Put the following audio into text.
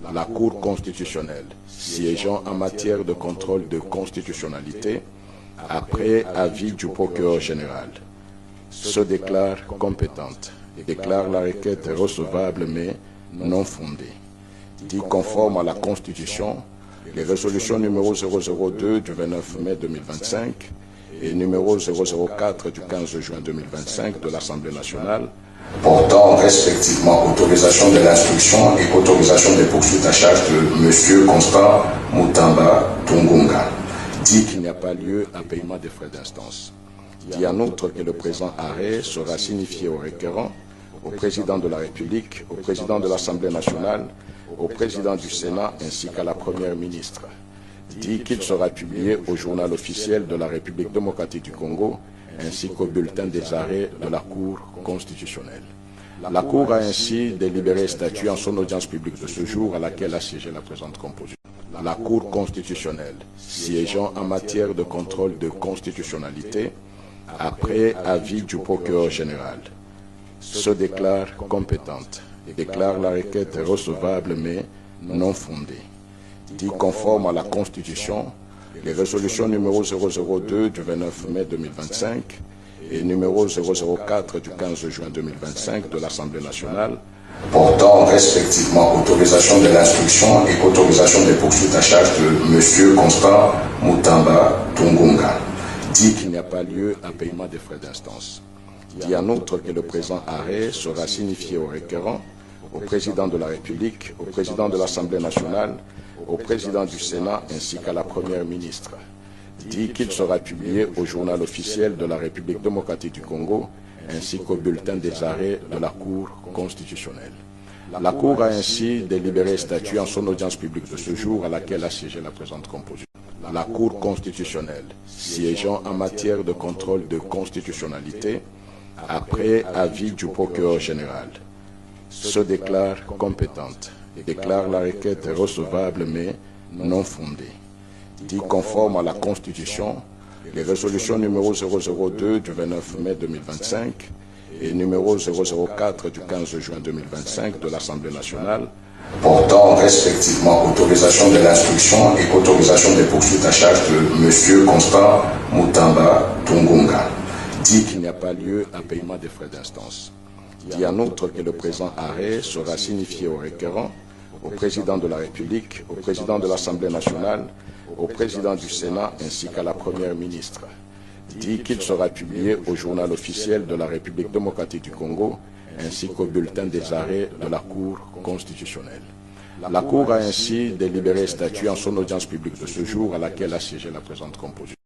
La Cour constitutionnelle, siégeant en matière de contrôle de constitutionnalité, après avis du procureur général, se déclare compétente, déclare la requête recevable mais non fondée, dit conforme à la Constitution les résolutions numéro 002 du 29 mai 2025 et numéro 004 du 15 juin 2025 de l'Assemblée nationale portant respectivement autorisation de l'instruction et autorisation des poursuites à charge de M. Constant Mutamba Tungunga, dit qu'il n'y a pas lieu à paiement des frais d'instance. Dit en outre que le présent arrêt sera signifié au requérant, au président de la République, au président de l'Assemblée nationale, au président du Sénat ainsi qu'à la Première ministre. Dit qu'il sera publié au journal officiel de la République démocratique du Congo ainsi qu'au bulletin des arrêts de la Cour constitutionnelle. La Cour a ainsi délibéré et statué en son audience publique de ce jour à laquelle a siégé la présente composition. La Cour constitutionnelle, siégeant en matière de contrôle de constitutionnalité, après avis du procureur général, se déclare compétente, déclare la requête recevable mais non fondée, dit conforme à la Constitution les résolutions numéro 002 du 29 mai 2025 et numéro 004 du 15 juin 2025 de l'Assemblée nationale portant respectivement autorisation de l'instruction et autorisation des poursuites à charge de M. Constant Mutamba Tungunga, dit qu'il n'y a pas lieu à paiement des frais d'instance. Dit en outre que le présent arrêt sera signifié au requérant, au président de la République, au président de l'Assemblée nationale, au président du Sénat ainsi qu'à la Première ministre. Dit qu'il sera publié au journal officiel de la République démocratique du Congo ainsi qu'au bulletin des arrêts de la Cour constitutionnelle. La Cour a ainsi délibéré et statué en son audience publique de ce jour à laquelle a siégé la présente composition. La Cour constitutionnelle, siégeant en matière de contrôle de constitutionnalité, après avis du procureur général, se déclare compétente, déclare la requête recevable mais non fondée, dit conforme à la Constitution les résolutions numéro 002 du 29 mai 2025 et numéro 004 du 15 juin 2025 de l'Assemblée nationale portant respectivement autorisation de l'instruction et autorisation des poursuites à charge de M. Constant Mutamba Tungunga, dit qu'il n'y a pas lieu à paiement des frais d'instance. Dit en outre que le présent arrêt sera signifié au requérant, au président de la République, au président de l'Assemblée nationale, au président du Sénat ainsi qu'à la Première ministre. Dit qu'il sera publié au journal officiel de la République démocratique du Congo ainsi qu'au bulletin des arrêts de la Cour constitutionnelle. La Cour a ainsi délibéré et statué en son audience publique de ce jour à laquelle a siégé la présente composition.